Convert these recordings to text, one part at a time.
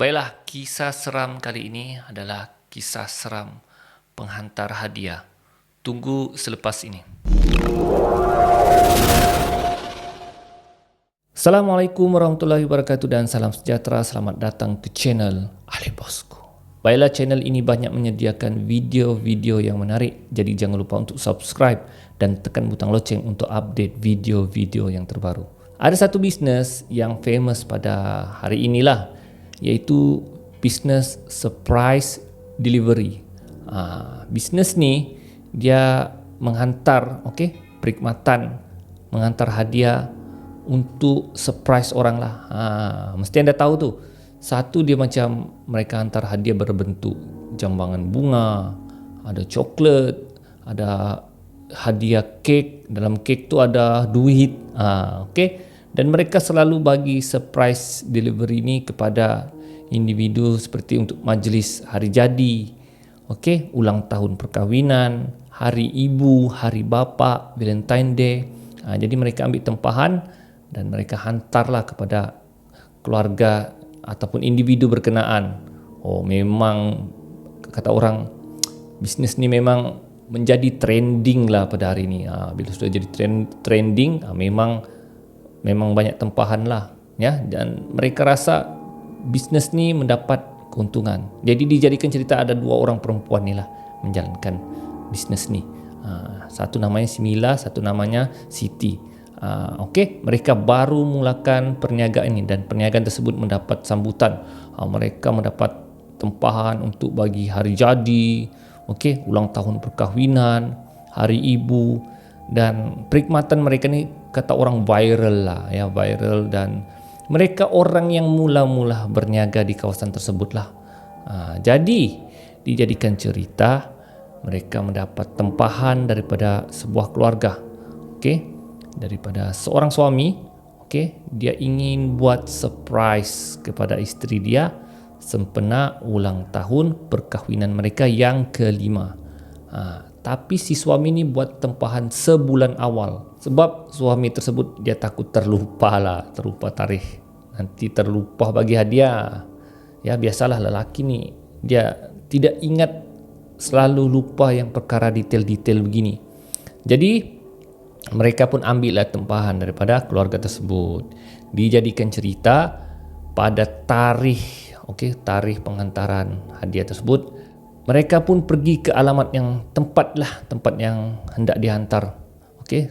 Baiklah, kisah seram kali ini adalah kisah seram penghantar hadiah. Tunggu selepas ini. Assalamualaikum warahmatullahi wabarakatuh dan salam sejahtera. Selamat datang ke channel Ali Bosku. Baiklah, channel ini banyak menyediakan video-video yang menarik. Jadi jangan lupa untuk subscribe dan tekan butang loceng untuk update video-video yang terbaru. Ada satu bisnes yang famous pada hari inilah, iaitu bisnes surprise delivery. Bisnes ni dia menghantar perkhidmatan, menghantar hadiah untuk surprise orang lah. Mesti anda tahu tu. Satu, dia macam mereka hantar hadiah berbentuk jambangan bunga, ada coklat, ada hadiah kek. Dalam kek tu ada duit. Dan mereka selalu bagi surprise delivery ni kepada individu seperti untuk majlis hari jadi, ulang tahun perkahwinan, hari ibu, hari bapa, Valentine Day. Jadi mereka ambil tempahan dan mereka hantarlah kepada keluarga ataupun individu berkenaan. Memang kata orang, bisnes ni memang menjadi trending lah pada hari ini. Bila sudah jadi trending, memang banyak tempahan lah, ya. Dan mereka rasa bisnes ni mendapat keuntungan. Jadi dijadikan cerita ada dua orang perempuan ni lah menjalankan bisnes ni. Satu namanya Simila, satu namanya Siti. Mereka baru mulakan perniagaan ini dan perniagaan tersebut mendapat sambutan. Mereka mendapat tempahan untuk bagi hari jadi, ulang tahun perkahwinan, hari ibu, dan perkhidmatan mereka ni kata orang viral lah, ya, viral. Dan mereka orang yang mula-mula berniaga di kawasan tersebut lah. Jadi dijadikan cerita, mereka mendapat tempahan daripada sebuah keluarga, daripada seorang suami, dia ingin buat surprise kepada isteri dia sempena ulang tahun perkahwinan mereka yang kelima. Tapi si suami ni buat tempahan sebulan awal, sebab suami tersebut dia takut terlupa tarikh, nanti terlupa bagi hadiah. Ya, biasalah lelaki ni, dia tidak ingat, selalu lupa yang perkara detail-detail begini. Jadi mereka pun ambillah tempahan daripada keluarga tersebut, dijadikan cerita pada tarikh penghantaran hadiah tersebut. Mereka pun pergi ke alamat yang tempat yang hendak dihantar,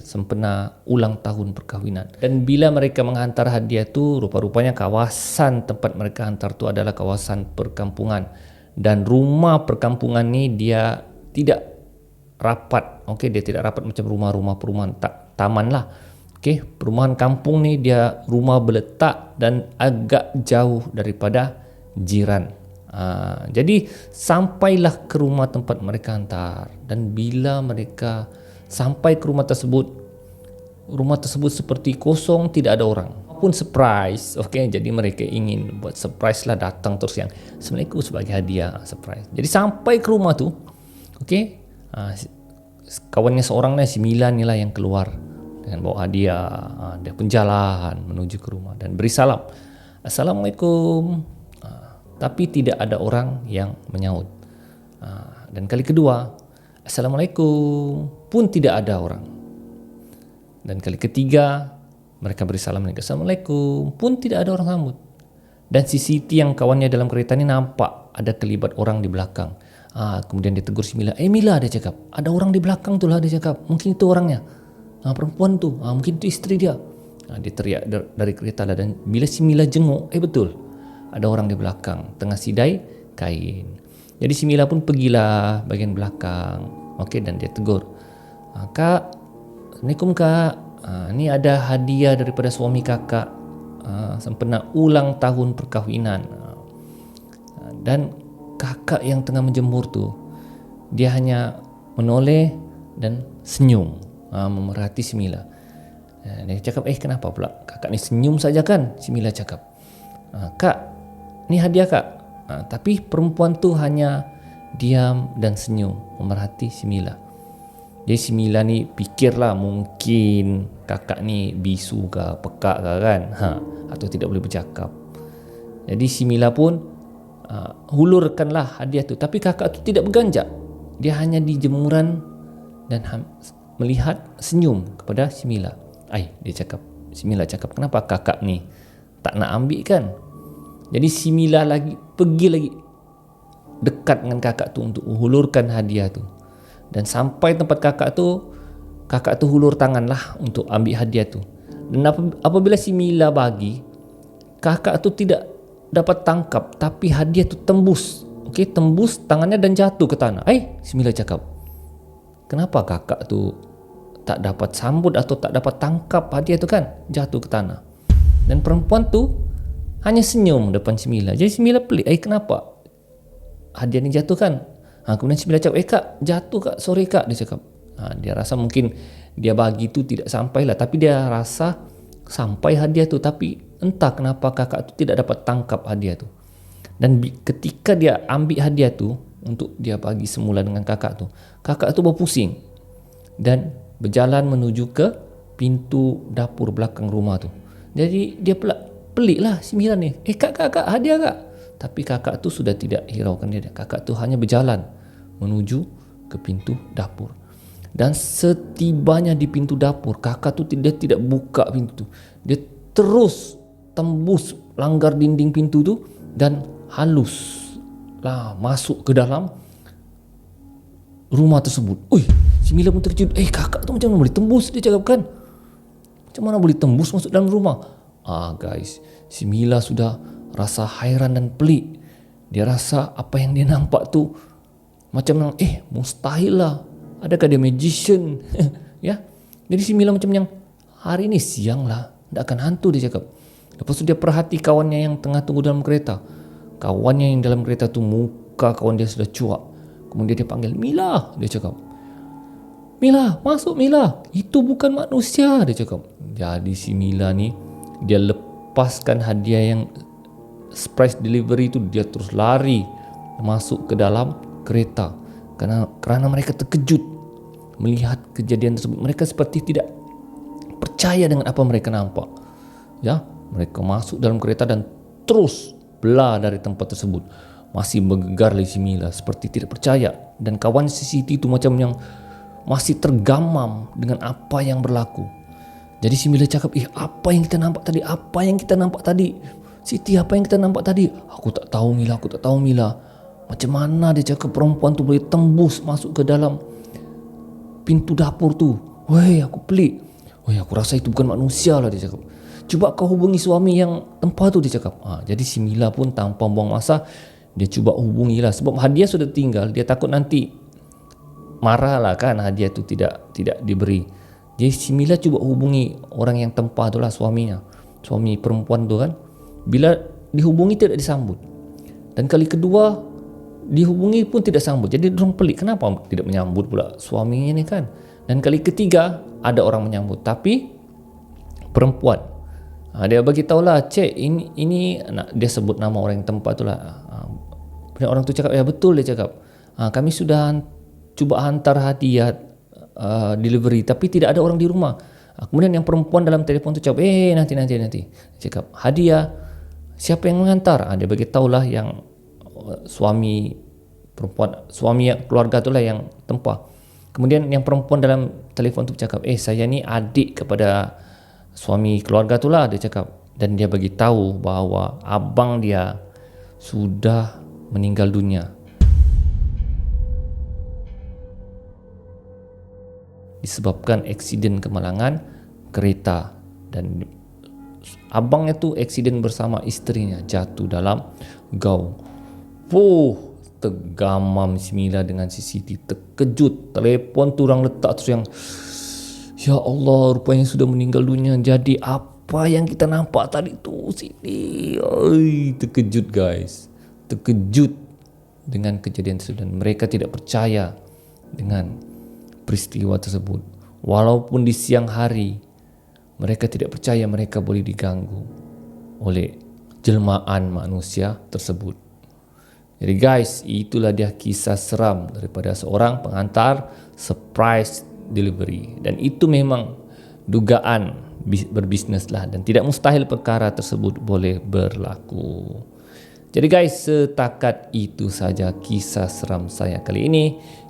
sempena ulang tahun perkahwinan. Dan bila mereka menghantar hadiah tu, rupa-rupanya kawasan tempat mereka hantar tu adalah kawasan perkampungan. Dan rumah perkampungan ni dia tidak rapat, dia tidak rapat macam rumah-rumah perumahan taman lah. Perumahan kampung ni dia rumah berletak dan agak jauh daripada jiran. Jadi sampailah ke rumah tempat mereka hantar, dan bila mereka sampai ke rumah tersebut seperti kosong, tidak ada orang pun. Surprise, jadi mereka ingin buat surprise lah, datang terus yang Assalamualaikum sebagai hadiah, surprise. Jadi sampai ke rumah tu, kawannya seorang ni, si Milan ni lah yang keluar dengan bawa hadiah. Dia pun jalan menuju ke rumah dan beri salam, Assalamualaikum. Tapi tidak ada orang yang menyaut. Dan kali kedua, Assalamualaikum, pun tidak ada orang. Dan kali ketiga, mereka beri salam lagi, Assalamualaikum, pun tidak ada orang sambut. Dan si Siti yang kawannya dalam kereta ni nampak ada kelibat orang di belakang. Kemudian dia tegur si Mila, Mila, dia cakap, ada orang di belakang tu lah, dia cakap, mungkin itu orangnya, perempuan tu, mungkin itu isteri dia. Dia teriak dari kereta lah. Dan bila si Mila jenguk, betul, ada orang di belakang tengah sidai kain. Jadi si Mila pun pergilah bagian belakang, dan dia tegur, Kak, Assalamualaikum Kak, ni ada hadiah daripada suami kakak sempena ulang tahun perkahwinan. Dan kakak yang tengah menjemur tu, dia hanya menoleh dan senyum, memerhati si Mila. Dia cakap, kenapa pula kakak ni senyum saja kan? Si Mila cakap, Kak, ni hadiah Kak. Tapi perempuan tu hanya diam dan senyum, memerhati si Mila. Jadi si Mila ni fikirlah, mungkin kakak ni bisu ke, pekak ke kan, atau tidak boleh bercakap. Jadi si Mila pun hulurkanlah hadiah tu. Tapi kakak tu tidak berganjak. Dia hanya di jemuran dan melihat senyum kepada si Mila. Si Mila cakap, kenapa kakak ni tak nak ambil kan? Jadi si Mila pergi lagi dekat dengan kakak tu untuk hulurkan hadiah tu. Dan sampai tempat kakak tu hulur tangan lah untuk ambil hadiah tu. Dan apabila si Mila bagi, kakak tu tidak dapat tangkap, tapi hadiah tu tembus. Tembus tangannya dan jatuh ke tanah. Si Mila cakap, kenapa kakak tu tak dapat sambut atau tak dapat tangkap hadiah tu kan? Jatuh ke tanah. Dan perempuan tu hanya senyum depan si Mila. Jadi si Mila pelik, kenapa hadiah ni jatuh kan? Kemudian si Mila cakap, kak, jatuh kak, sorry kak, dia cakap. Dia rasa mungkin dia bagi tu tidak sampai lah, tapi dia rasa sampai hadiah tu, tapi entah kenapa kakak tu tidak dapat tangkap hadiah tu. Dan ketika dia ambil hadiah tu untuk dia bagi semula dengan kakak tu berpusing dan berjalan menuju ke pintu dapur belakang rumah tu. Jadi dia pelik lah si Mila ni, kak, hadiah kak. Tapi kakak tu sudah tidak hiraukan dia. Kakak tu hanya berjalan menuju ke pintu dapur. Dan setibanya di pintu dapur, kakak tu tidak buka pintu tu. Dia terus tembus langgar dinding pintu tu dan halus lah masuk ke dalam rumah tersebut. Si Mila pun terkejut. Kakak tu macam mana boleh tembus, dia cakap kan? Macam mana boleh tembus masuk dalam rumah? Guys, si Mila sudah rasa hairan dan pelik. Dia rasa apa yang dia nampak tu macam mustahil lah. Adakah dia magician? Ya. Jadi si Mila macam yang hari ni siang lah, tak akan hantu, dia cakap. Lepas tu dia perhati kawannya yang tengah tunggu dalam kereta. Kawannya yang dalam kereta tu muka kawan dia sudah cuak. Kemudian dia panggil, Mila, dia cakap. Mila, masuk Mila. Itu bukan manusia, dia cakap. Jadi si Mila ni, dia lepaskan hadiah yang surprise delivery tu, dia terus lari masuk ke dalam kereta. Kerana mereka terkejut melihat kejadian tersebut. Mereka seperti tidak percaya dengan apa mereka nampak. Ya, mereka masuk dalam kereta dan terus belah dari tempat tersebut. Masih bergegar lagi si Mila seperti tidak percaya. Dan kawan CCTV itu macam yang masih tergamam dengan apa yang berlaku. Jadi si Mila cakap, apa yang kita nampak tadi? Apa yang kita nampak tadi? Siti, apa yang kita nampak tadi? Aku tak tahu Mila. Macam mana dia cakap perempuan tu boleh tembus masuk ke dalam pintu dapur tu? Aku pelik. Aku rasa itu bukan manusia lah, dia cakap. Cuba kau hubungi suami yang tempat tu, dia cakap. Jadi si Mila pun tanpa buang masa, dia cuba hubungilah. Sebab hadiah sudah tinggal, dia takut nanti marah lah kan hadiah tu tidak diberi. Jadi si Mila cuba hubungi orang yang tempat tu lah, suaminya, suami perempuan tu kan. Bila dihubungi tidak disambut. Dan kali kedua dihubungi pun tidak sambut. Jadi dorang pelik, kenapa tidak menyambut pula suaminya ni kan. Dan kali ketiga ada orang menyambut, tapi perempuan. Dia bagi tahulah, cek ini dia sebut nama orang yang tempat tu lah. Orang tu cakap, ya betul, dia cakap. Kami sudah cuba hantar hadiah delivery, tapi tidak ada orang di rumah. Kemudian yang perempuan dalam telefon tu cakap, nanti. Dia cakap, hadiah siapa yang mengantar? Dia bagi tahulah yang suami keluarga tu lah yang tempah. Kemudian yang perempuan dalam telefon tu cakap, saya ni adik kepada suami keluarga tu lah, dia cakap. Dan dia bagi tahu bahawa abang dia sudah meninggal dunia disebabkan eksiden kemalangan kereta. Dan abangnya tu eksiden bersama isterinya, jatuh dalam gaung. Tergamam si Mila dengan CCTV, terkejut. Telefon tu orang letak terus yang, ya Allah, rupanya sudah meninggal dunia. Jadi apa yang kita nampak tadi tu sini? Terkejut guys, terkejut dengan kejadian tersebut. Dan mereka tidak percaya dengan peristiwa tersebut. Walaupun di siang hari, mereka tidak percaya mereka boleh diganggu oleh jelmaan manusia tersebut. Jadi guys, itulah dia kisah seram daripada seorang pengantar surprise delivery. Dan itu memang dugaan berbisnes lah, dan tidak mustahil perkara tersebut boleh berlaku. Jadi guys, setakat itu saja kisah seram saya kali ini.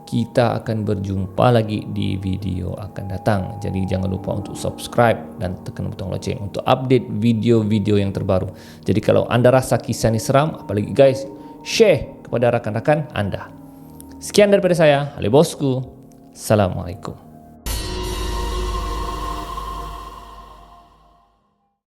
Kita akan berjumpa lagi di video akan datang. Jadi jangan lupa untuk subscribe dan tekan butang lonceng untuk update video-video yang terbaru. Jadi kalau anda rasa kisah ini seram, apalagi guys, share kepada rakan-rakan anda. Sekian daripada saya, Ali Bosku. Assalamualaikum.